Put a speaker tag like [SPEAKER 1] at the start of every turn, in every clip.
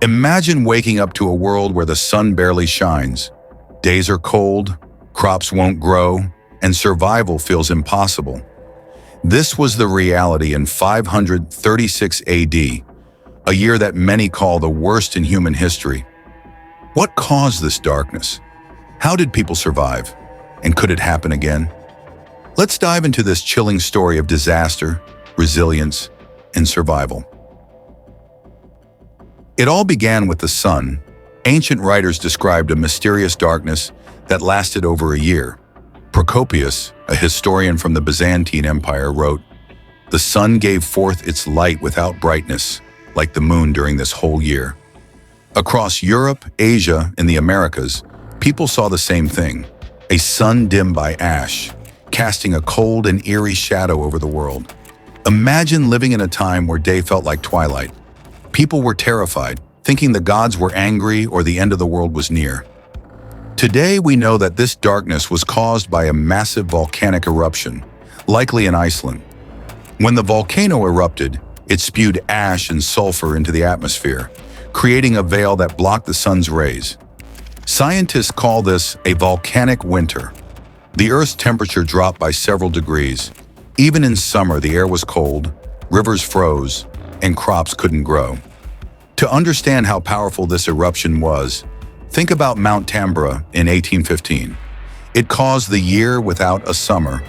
[SPEAKER 1] Imagine waking up to a world where the sun barely shines. Days are cold, crops won't grow, and survival feels impossible. This was the reality in 536 AD, a year that many call the worst in human history. What caused this darkness? How did people survive? And could it happen again? Let's dive into this chilling story of disaster, resilience, and survival. It all began with the sun. Ancient writers described a mysterious darkness that lasted over a year. Procopius, a historian from the Byzantine Empire, wrote, "The sun gave forth its light without brightness, like the moon during this whole year." Across Europe, Asia, and the Americas, people saw the same thing, a sun dimmed by ash, casting a cold and eerie shadow over the world. Imagine living in a time where day felt like twilight. People were terrified, thinking the gods were angry or the end of the world was near. Today, we know that this darkness was caused by a massive volcanic eruption, likely in Iceland. When the volcano erupted, it spewed ash and sulfur into the atmosphere, creating a veil that blocked the sun's rays. Scientists call this a volcanic winter. The Earth's temperature dropped by several degrees. Even in summer, the air was cold, rivers froze, and crops couldn't grow. To understand how powerful this eruption was, think about Mount Tambora in 1815. It caused the year without a summer,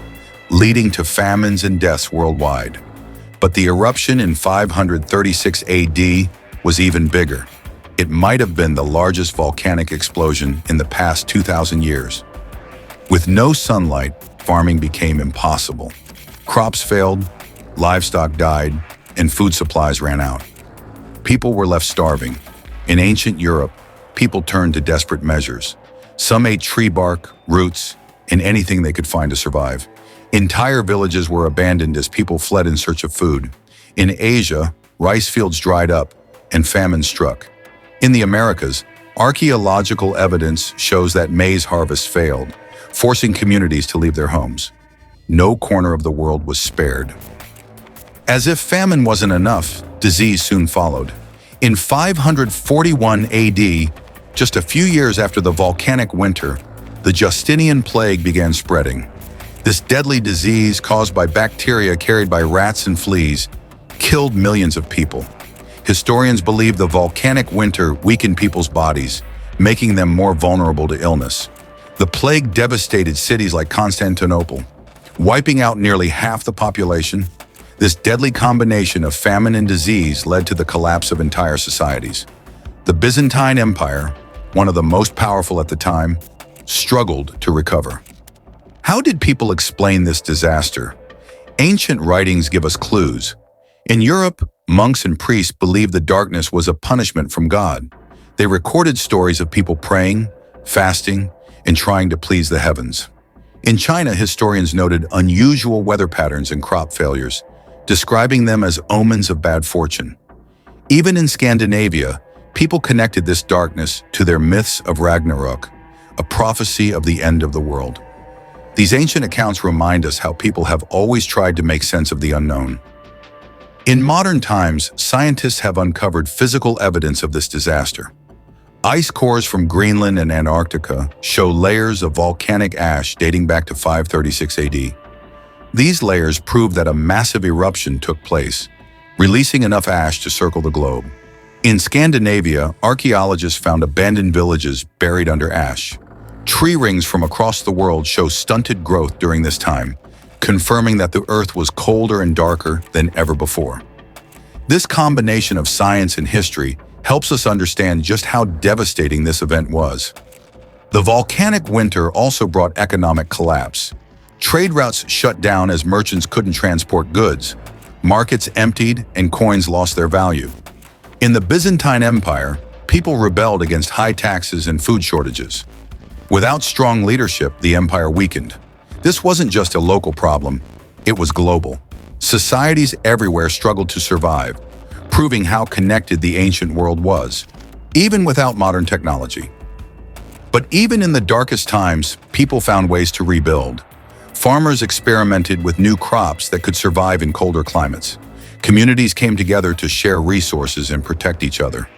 [SPEAKER 1] leading to famines and deaths worldwide. But the eruption in 536 AD was even bigger. It might have been the largest volcanic explosion in the past 2,000 years. With no sunlight, farming became impossible. Crops failed, livestock died, and food supplies ran out. People were left starving. In ancient Europe, people turned to desperate measures. Some ate tree bark, roots, and anything they could find to survive. Entire villages were abandoned as people fled in search of food. In Asia, rice fields dried up, and famine struck. In the Americas, archaeological evidence shows that maize harvests failed, forcing communities to leave their homes. No corner of the world was spared. As if famine wasn't enough, disease soon followed. In 541 AD, just a few years after the volcanic winter, the Justinian plague began spreading. This deadly disease, caused by bacteria carried by rats and fleas, killed millions of people. Historians believe the volcanic winter weakened people's bodies, making them more vulnerable to illness. The plague devastated cities like Constantinople, wiping out nearly half the population. This deadly combination of famine and disease led to the collapse of entire societies. The Byzantine Empire, one of the most powerful at the time, struggled to recover. How did people explain this disaster? Ancient writings give us clues. In Europe, monks and priests believed the darkness was a punishment from God. They recorded stories of people praying, fasting, and trying to please the heavens. In China, historians noted unusual weather patterns and crop failures, describing them as omens of bad fortune. Even in Scandinavia, people connected this darkness to their myths of Ragnarok, a prophecy of the end of the world. These ancient accounts remind us how people have always tried to make sense of the unknown. In modern times, scientists have uncovered physical evidence of this disaster. Ice cores from Greenland and Antarctica show layers of volcanic ash dating back to 536 AD. These layers prove that a massive eruption took place, releasing enough ash to circle the globe. In Scandinavia, archaeologists found abandoned villages buried under ash. Tree rings from across the world show stunted growth during this time, confirming that the Earth was colder and darker than ever before. This combination of science and history helps us understand just how devastating this event was. The volcanic winter also brought economic collapse. Trade routes shut down as merchants couldn't transport goods. Markets emptied and coins lost their value. In the Byzantine Empire, people rebelled against high taxes and food shortages. Without strong leadership, the empire weakened. This wasn't just a local problem, it was global. Societies everywhere struggled to survive, proving how connected the ancient world was, even without modern technology. But even in the darkest times, people found ways to rebuild. Farmers experimented with new crops that could survive in colder climates. Communities came together to share resources and protect each other.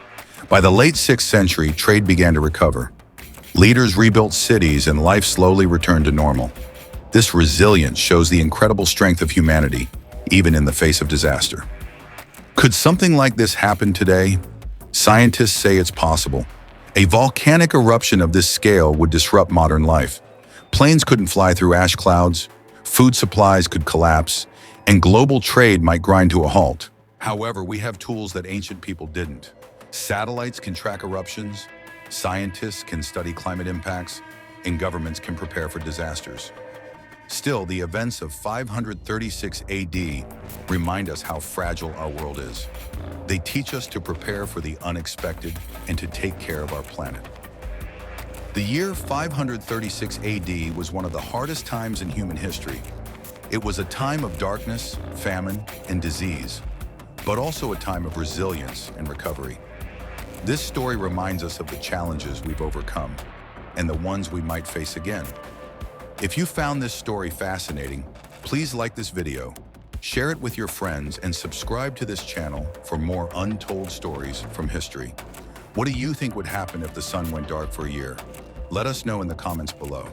[SPEAKER 1] By the late 6th century, trade began to recover. Leaders rebuilt cities and life slowly returned to normal. This resilience shows the incredible strength of humanity, even in the face of disaster. Could something like this happen today? Scientists say it's possible. A volcanic eruption of this scale would disrupt modern life. Planes couldn't fly through ash clouds, food supplies could collapse, and global trade might grind to a halt. However, we have tools that ancient people didn't. Satellites can track eruptions, scientists can study climate impacts, and governments can prepare for disasters. Still, the events of 536 AD remind us how fragile our world is. They teach us to prepare for the unexpected and to take care of our planet. The year 536 AD was one of the hardest times in human history. It was a time of darkness, famine, and disease, but also a time of resilience and recovery. This story reminds us of the challenges we've overcome and the ones we might face again. If you found this story fascinating, please like this video, share it with your friends, and subscribe to this channel for more untold stories from history. What do you think would happen if the sun went dark for a year? Let us know in the comments below.